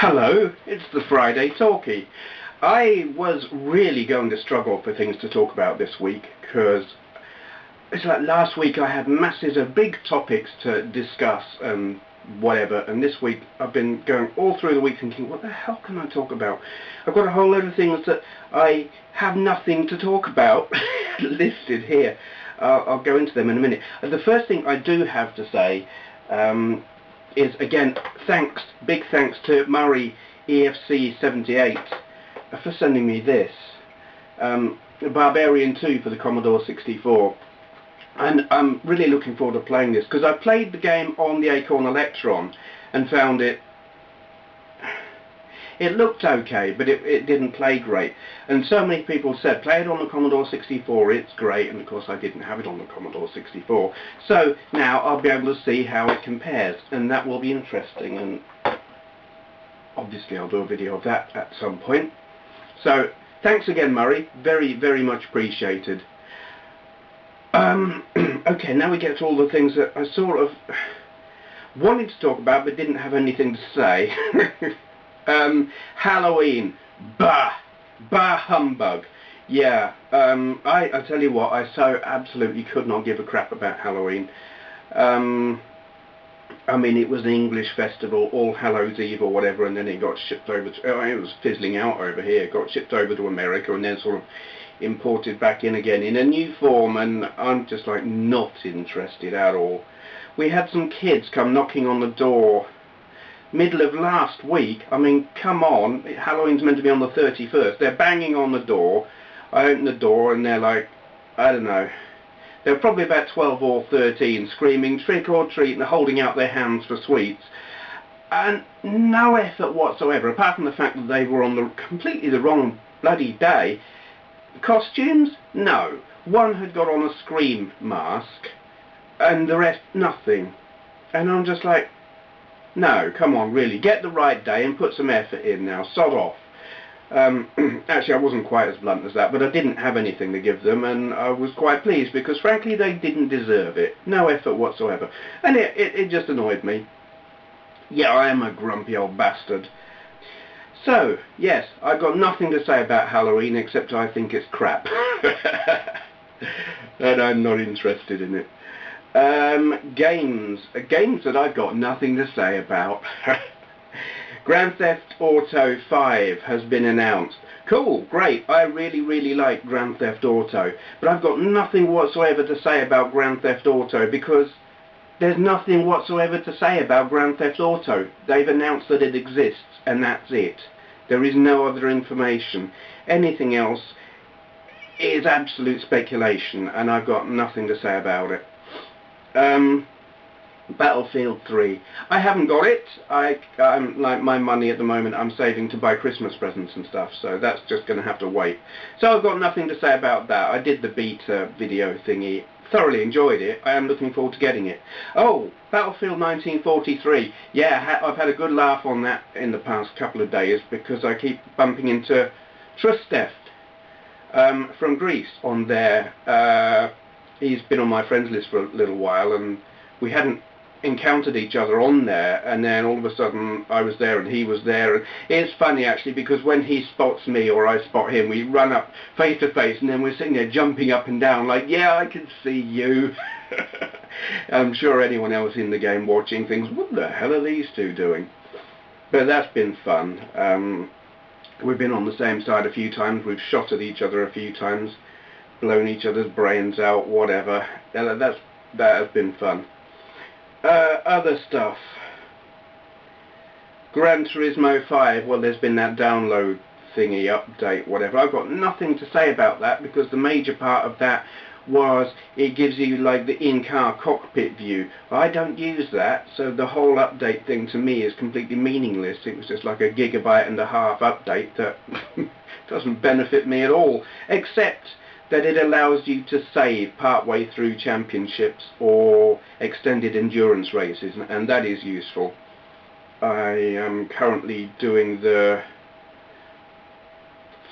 Hello, it's the Friday Talkie. I was really going to struggle for things to talk about this week because it's like last week I had masses of big topics to discuss and whatever, and this week I've been going all through the week thinking, what the hell can I talk about? I've got a whole load of things that I have nothing to talk about listed here. I'll go into them in a minute. The first thing I do have to say is, again, big thanks to Murray EFC78 for sending me this Barbarian II for the Commodore 64, and I'm really looking forward to playing this because I played the game on the Acorn Electron and found it looked okay, but it didn't play great, and so many people said play it on the Commodore 64, it's great, and of course I didn't have it on the Commodore 64, so now I'll be able to see how it compares, and that will be interesting, and obviously I'll do a video of that at some point. So thanks again, Murray, very, very much appreciated. Okay, now we get to all the things that I sort of wanted to talk about but didn't have anything to say. Halloween, bah humbug. Yeah, I tell you what, I so absolutely could not give a crap about Halloween. I mean, it was an English festival, All Hallows Eve or whatever, and then it got shipped over to, it was fizzling out over here, it got shipped over to America and then sort of imported back in again in a new form, and I'm just like not interested at all. We had some kids come knocking on the door middle of last week. I mean, come on, Halloween's meant to be on the 31st. They're banging on the door. I open the door and they're like, I don't know, they're probably about 12 or 13, screaming trick or treat and holding out their hands for sweets, and no effort whatsoever, apart from the fact that they were on completely the wrong bloody day. Costumes? No. One had got on a Scream mask and the rest nothing, and I'm just like, no, come on, really, get the right day and put some effort in now, sod off. Actually, I wasn't quite as blunt as that, but I didn't have anything to give them, and I was quite pleased, because frankly they didn't deserve it. No effort whatsoever. And it just annoyed me. Yeah, I am a grumpy old bastard. So, yes, I've got nothing to say about Halloween, except I think it's crap. And I'm not interested in it. Games that I've got nothing to say about. Grand Theft Auto 5 has been announced. Cool, great, I really, really like Grand Theft Auto, but I've got nothing whatsoever to say about Grand Theft Auto, because there's nothing whatsoever to say about Grand Theft Auto. They've announced that it exists, and that's it. There is no other information. Anything else is absolute speculation, and I've got nothing to say about it. Battlefield 3. I haven't got it. I'm like, my money at the moment I'm saving to buy Christmas presents and stuff, so that's just going to have to wait. So I've got nothing to say about that. I did the beta video thingy, thoroughly enjoyed it. I am looking forward to getting it. Oh, Battlefield 1943. Yeah, I've had a good laugh on that in the past couple of days, because I keep bumping into Trusteth from Greece on there. He's been on my friends list for a little while, and we hadn't encountered each other on there, and then all of a sudden I was there and he was there, and it's funny actually, because when he spots me or I spot him, we run up face to face, and then we're sitting there jumping up and down like, yeah, I can see you. I'm sure anyone else in the game watching thinks, what the hell are these two doing? But that's been fun. We've been on the same side a few times, we've shot at each other a few times, blown each other's brains out, whatever. That has been fun. Other stuff. Gran Turismo 5, well, there's been that download thingy, update, whatever. I've got nothing to say about that, because the major part of that was it gives you like the in-car cockpit view. I don't use that, so the whole update thing to me is completely meaningless. It was just like a 1.5 GB update that doesn't benefit me at all, except that it allows you to save partway through championships or extended endurance races, and that is useful. I am currently doing the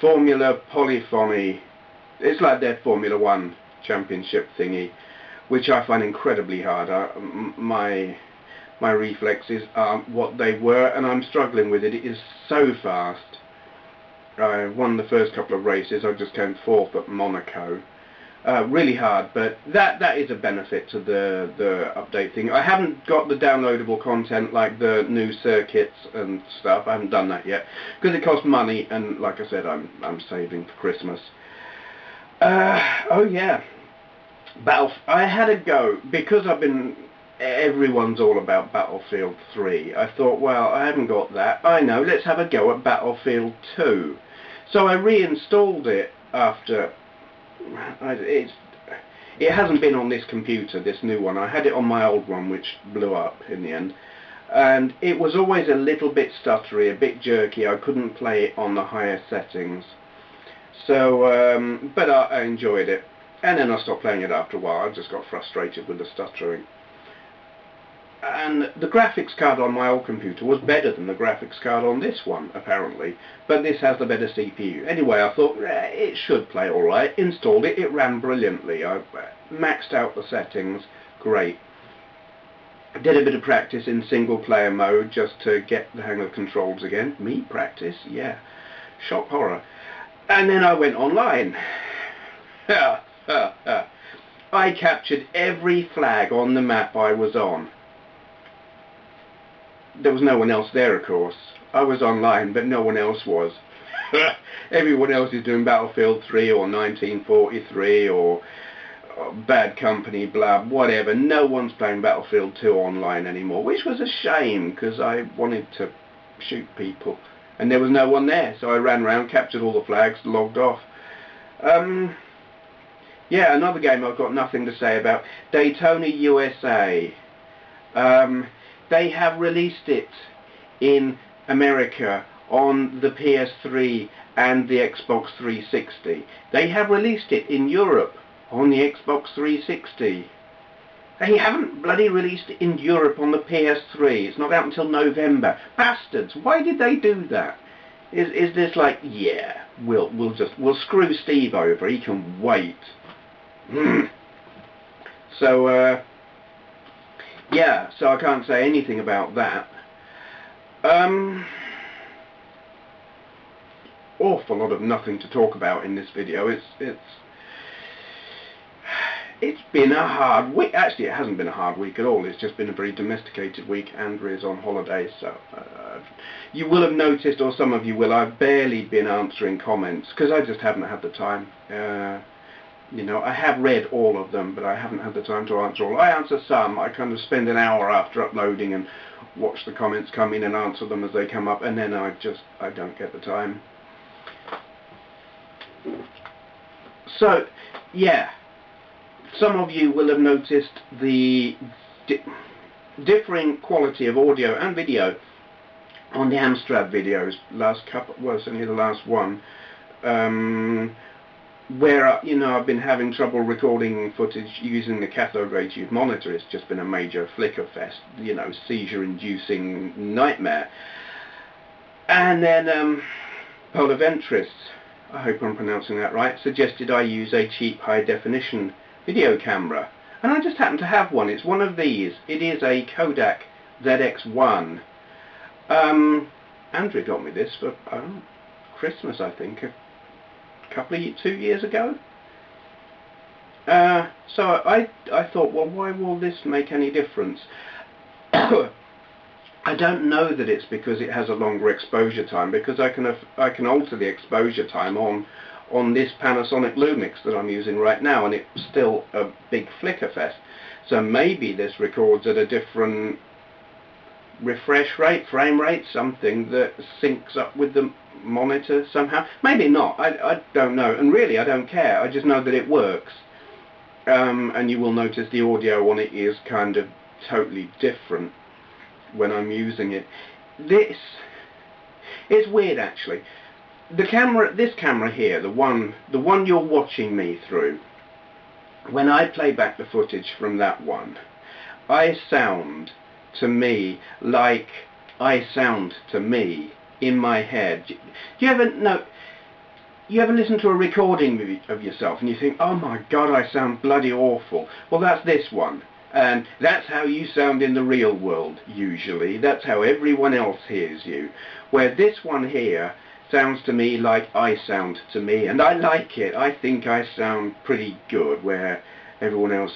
Formula Polyphony. It's like their Formula 1 championship thingy, which I find incredibly hard. my reflexes aren't what they were, and I'm struggling with it. It is so fast. I won the first couple of races. I just came 4th at Monaco. Really hard, but that is a benefit to the update thing. I haven't got the downloadable content like the new circuits and stuff. I haven't done that yet because it costs money, and like I said, I'm saving for Christmas. Oh yeah, I had a go because everyone's all about Battlefield 3. I thought, well, I haven't got that. I know, let's have a go at Battlefield 2. So I reinstalled it after. It hasn't been on this computer, this new one. I had it on my old one, which blew up in the end. And it was always a little bit stuttery, a bit jerky. I couldn't play it on the higher settings. So, but I enjoyed it. And then I stopped playing it after a while. I just got frustrated with the stuttering. And the graphics card on my old computer was better than the graphics card on this one, apparently. But this has the better CPU. Anyway, I thought, it should play alright. Installed it, it ran brilliantly. I maxed out the settings, great. I did a bit of practice in single player mode just to get the hang of controls again. Me practice? Yeah. Shock horror. And then I went online. I captured every flag on the map I was on. There was no one else there, of course. I was online, but no one else was. Everyone else is doing Battlefield 3 or 1943 or Bad Company, blah, whatever. No one's playing Battlefield 2 online anymore, which was a shame, because I wanted to shoot people. And there was no one there, so I ran around, captured all the flags, logged off. Yeah, another game I've got nothing to say about. Daytona USA. They have released it in America on the PS3 and the Xbox 360. They have released it in Europe on the Xbox 360. They haven't bloody released it in Europe on the PS3. It's not out until November. Bastards! Why did they do that? Is this like, yeah, we'll screw Steve over. He can wait. So yeah, so I can't say anything about that. Awful lot of nothing to talk about in this video. It's been a hard week. Actually, it hasn't been a hard week at all. It's just been a very domesticated week. Andrea's on holiday, so you will have noticed, or some of you will, I've barely been answering comments because I just haven't had the time. You know, I have read all of them, but I haven't had the time to answer all. I answer some. I kind of spend an hour after uploading and watch the comments come in and answer them as they come up, and then I don't get the time. So, yeah, some of you will have noticed the differing quality of audio and video on the Amstrad videos. Last couple, well, certainly the last one. Where, you know, I've been having trouble recording footage using the cathode ray tube monitor. It's just been a major flicker fest, you know, seizure-inducing nightmare. And then Polar Ventris, I hope I'm pronouncing that right, suggested I use a cheap high-definition video camera. And I just happen to have one. It's one of these. It is a Kodak ZX1. Andrew got me this for Christmas, I think. 2 years ago. So I thought, well, why will this make any difference? I don't know that it's because it has a longer exposure time, because I can alter the exposure time on this Panasonic Lumix that I'm using right now, and it's still a big flicker fest. So maybe this records at a different refresh rate, frame rate, something that syncs up with the monitor somehow. Maybe not. I don't know, and really I don't care. I just know that it works. And you will notice the audio on it is kind of totally different when I'm using it. It's weird actually. This camera here, the one you're watching me through, when I play back the footage from that one, I sound to me like I sound to me in my head. Do you ever listen to a recording of yourself and you think, oh my god, I sound bloody awful? Well, that's this one. And that's how you sound in the real world, usually. That's how everyone else hears you. Where this one here sounds to me like I sound to me, and I like it. I think I sound pretty good, where everyone else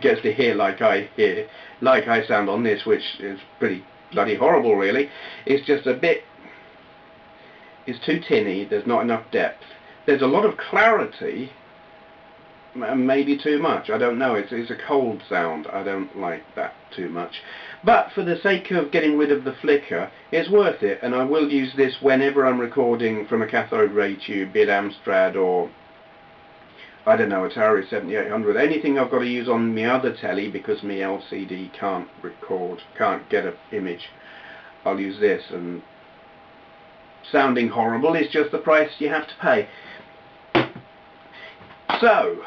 gets to hear like I sound on this, which is pretty bloody horrible, really. It's just a bit, it's too tinny, there's not enough depth. There's a lot of clarity, maybe too much, I don't know. It's a cold sound, I don't like that too much. But for the sake of getting rid of the flicker, it's worth it, and I will use this whenever I'm recording from a cathode ray tube, be it Amstrad or, I don't know, Atari 7800, anything I've got to use on my other telly because my LCD can't get an image. I'll use this, and sounding horrible is just the price you have to pay. So,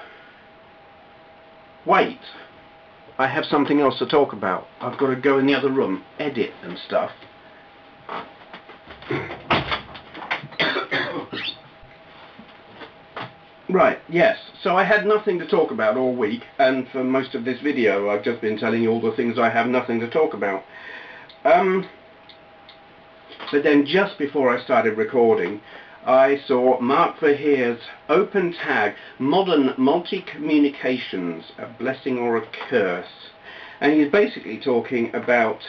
wait, I have something else to talk about. I've got to go in the other room, edit and stuff. Right, yes, so I had nothing to talk about all week, and for most of this video I've just been telling you all the things I have nothing to talk about. But then just before I started recording, I saw markvergeer's open tag, Modern Multi-Communications, a Blessing or a Curse. And he's basically talking about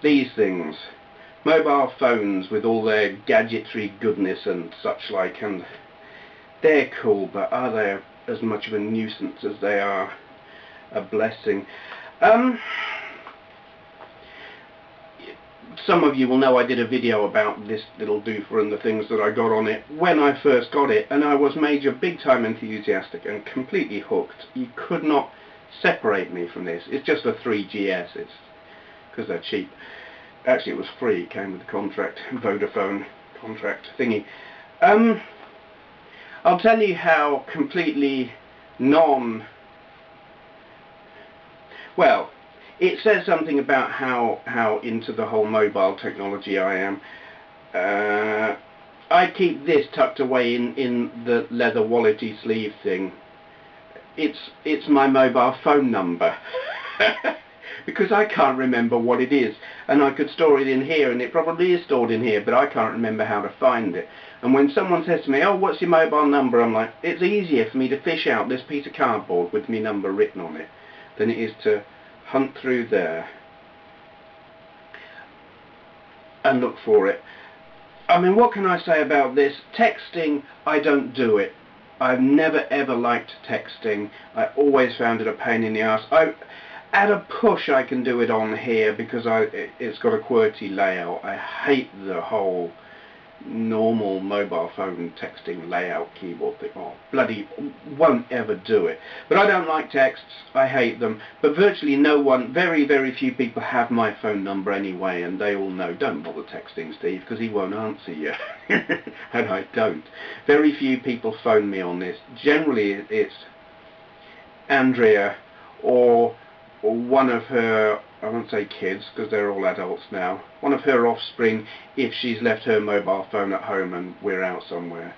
these things. Mobile phones with all their gadgetry goodness and such like, and they're cool, but are they as much of a nuisance as they are a blessing? Some of you will know I did a video about this little doofer and the things that I got on it when I first got it, and I was major big time enthusiastic and completely hooked. You could not separate me from this. It's just a 3GS, it's because they're cheap. Actually it was free, it came with the contract, Vodafone contract thingy. I'll tell you how completely well, it says something about how into the whole mobile technology I am. I keep this tucked away in the leather wallety sleeve thing. It's my mobile phone number. Because I can't remember what it is, and I could store it in here, and it probably is stored in here, but I can't remember how to find it. And when someone says to me, oh, what's your mobile number, I'm like, it's easier for me to fish out this piece of cardboard with my number written on it than it is to hunt through there and look for it. I mean, what can I say about this? Texting, I don't do it. I've never ever liked texting. I always found it a pain in the ass. At a push I can do it on here because it's got a QWERTY layout. I hate the whole normal mobile phone texting layout keyboard thing. Oh, bloody won't ever do it. But I don't like texts. I hate them. But virtually no one, very, very few people have my phone number anyway, and they all know, don't bother texting Steve because he won't answer you. And I don't. Very few people phone me on this. Generally it's Andrea or one of her, I won't say kids because they're all adults now, one of her offspring if she's left her mobile phone at home and we're out somewhere.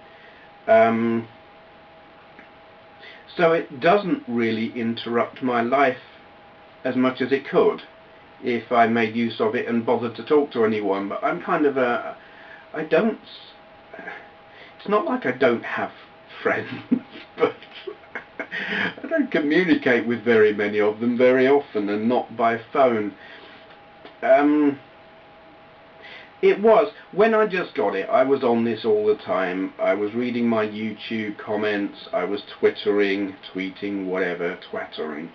So it doesn't really interrupt my life as much as it could if I made use of it and bothered to talk to anyone. But I'm kind of a, it's not like I don't have friends, but I don't communicate with very many of them very often, and not by phone. It was, when I just got it, I was on this all the time. I was reading my YouTube comments, I was tweeting, whatever, twattering.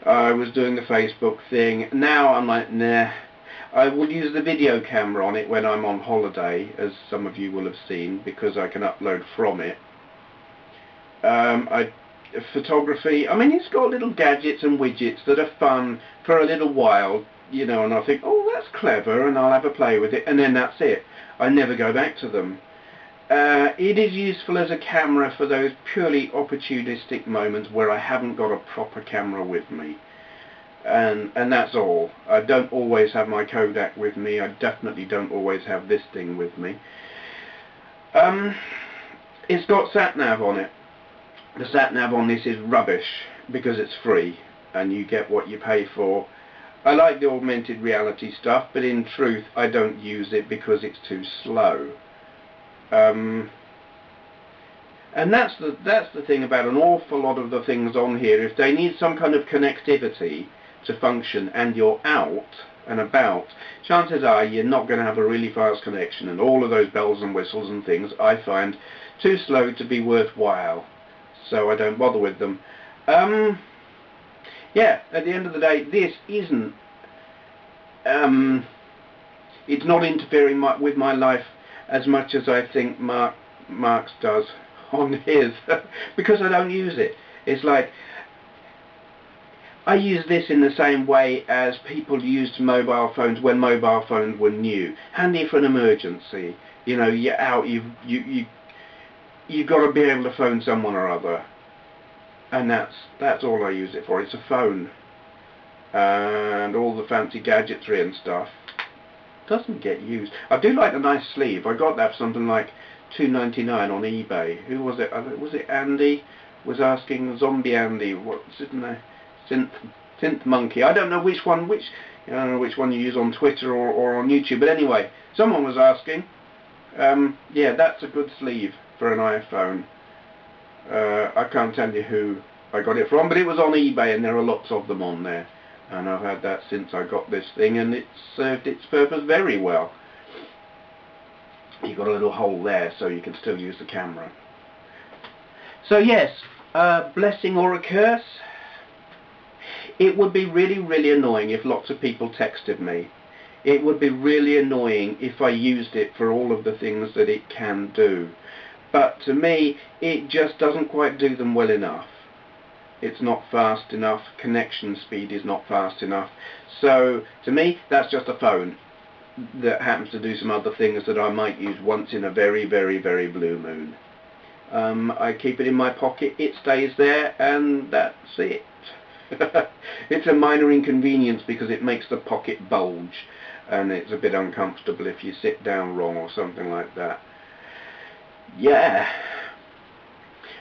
I was doing the Facebook thing. Now I'm like, nah. I will use the video camera on it when I'm on holiday, as some of you will have seen, because I can upload from it. Photography, I mean, it's got little gadgets and widgets that are fun for a little while, you know, and I think, oh, that's clever, and I'll have a play with it, and then that's it. I never go back to them. It is useful as a camera for those purely opportunistic moments where I haven't got a proper camera with me, and that's all. I don't always have my Kodak with me. I definitely don't always have this thing with me. It's got sat-nav on it. The sat nav on this is rubbish because it's free and you get what you pay for. I like the augmented reality stuff, but in truth I don't use it because it's too slow. And that's the thing about an awful lot of the things on here. If they need some kind of connectivity to function and you're out and about, chances are you're not going to have a really fast connection, and all of those bells and whistles and things I find too slow to be worthwhile, so I don't bother with them. Yeah, at the end of the day, this isn't it's not interfering with my life as much as I think Mark's does on his, because I don't use it. It's like I use this in the same way as people used mobile phones when mobile phones were new, handy for an emergency. You know, you're out, you've got to be able to phone someone or other, and that's all I use it for. It's a phone, and all the fancy gadgetry and stuff doesn't get used. I do like the nice sleeve. I got that for something like $2.99 on eBay. Who was it? Was it Andy? Was asking, Zombie Andy. What's it in there? Synth Monkey. I don't know which one. I don't know which one you use on Twitter or on YouTube. But anyway, someone was asking. Yeah, that's a good sleeve for an iPhone. I can't tell you who I got it from, but it was on eBay, and there are lots of them on there. And I've had that since I got this thing, and it's served its purpose very well. You've got a little hole there, so you can still use the camera. So yes, blessing or a curse? It would be really, really annoying if lots of people texted me. It would be really annoying if I used it for all of the things that it can do. But to me, it just doesn't quite do them well enough. It's not fast enough, connection speed is not fast enough. So to me, that's just a phone that happens to do some other things that I might use once in a very, very, very blue moon. I keep it in my pocket, it stays there, and that's it. It's a minor inconvenience because it makes the pocket bulge, and it's a bit uncomfortable if you sit down wrong or something like that. Yeah.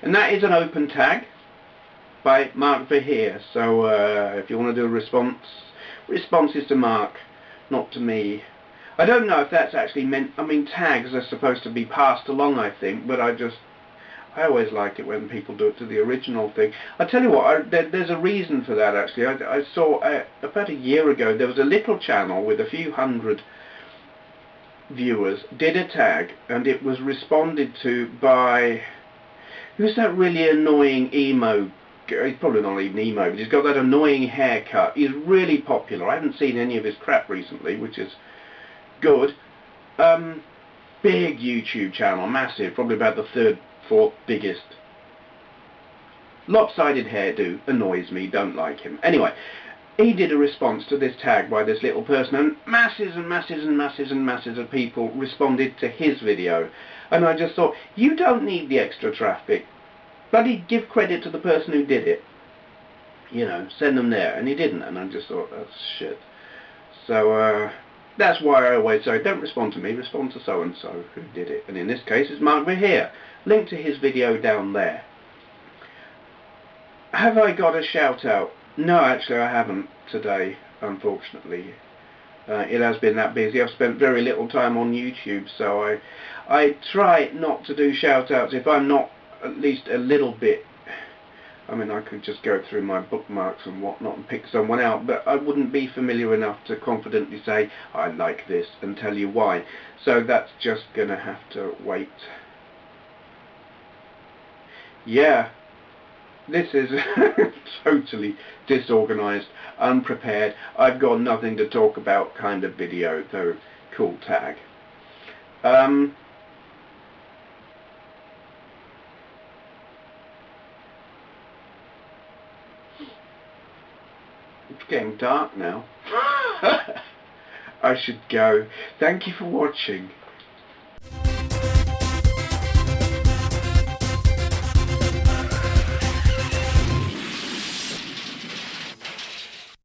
And that is an open tag by markvergeer. So if you want to do a responses to Mark, not to me. I don't know if that's actually meant. I mean, tags are supposed to be passed along, I think, but I always like it when people do it to the original thing. I tell you what, there's a reason for that actually. I saw about a year ago there was a little channel with a few hundred viewers did a tag, and it was responded to by, who's that really annoying emo? He's probably not even emo, but he's got that annoying haircut. He's really popular. I haven't seen any of his crap recently, which is good. Big YouTube channel, massive, probably about the third, fourth biggest. Lopsided hairdo, annoys me, don't like him. Anyway, he did a response to this tag by this little person, and masses and masses and masses and masses of people responded to his video. And I just thought, you don't need the extra traffic. Bloody give credit to the person who did it. You know, send them there. And he didn't, and I just thought, that's shit. So, that's why I always say, don't respond to me, respond to so-and-so who did it. And in this case, it's markvergeer. Link to his video down there. Have I got a shout-out? No, actually I haven't today, unfortunately. It has been that busy. I've spent very little time on YouTube, so I try not to do shout-outs if I'm not at least a little bit. I mean, I could just go through my bookmarks and whatnot and pick someone out, but I wouldn't be familiar enough to confidently say, I like this, and tell you why. So that's just going to have to wait. Yeah. This is totally disorganized, unprepared, I've got nothing to talk about kind of video, though cool tag. It's getting dark now. I should go. Thank you for watching.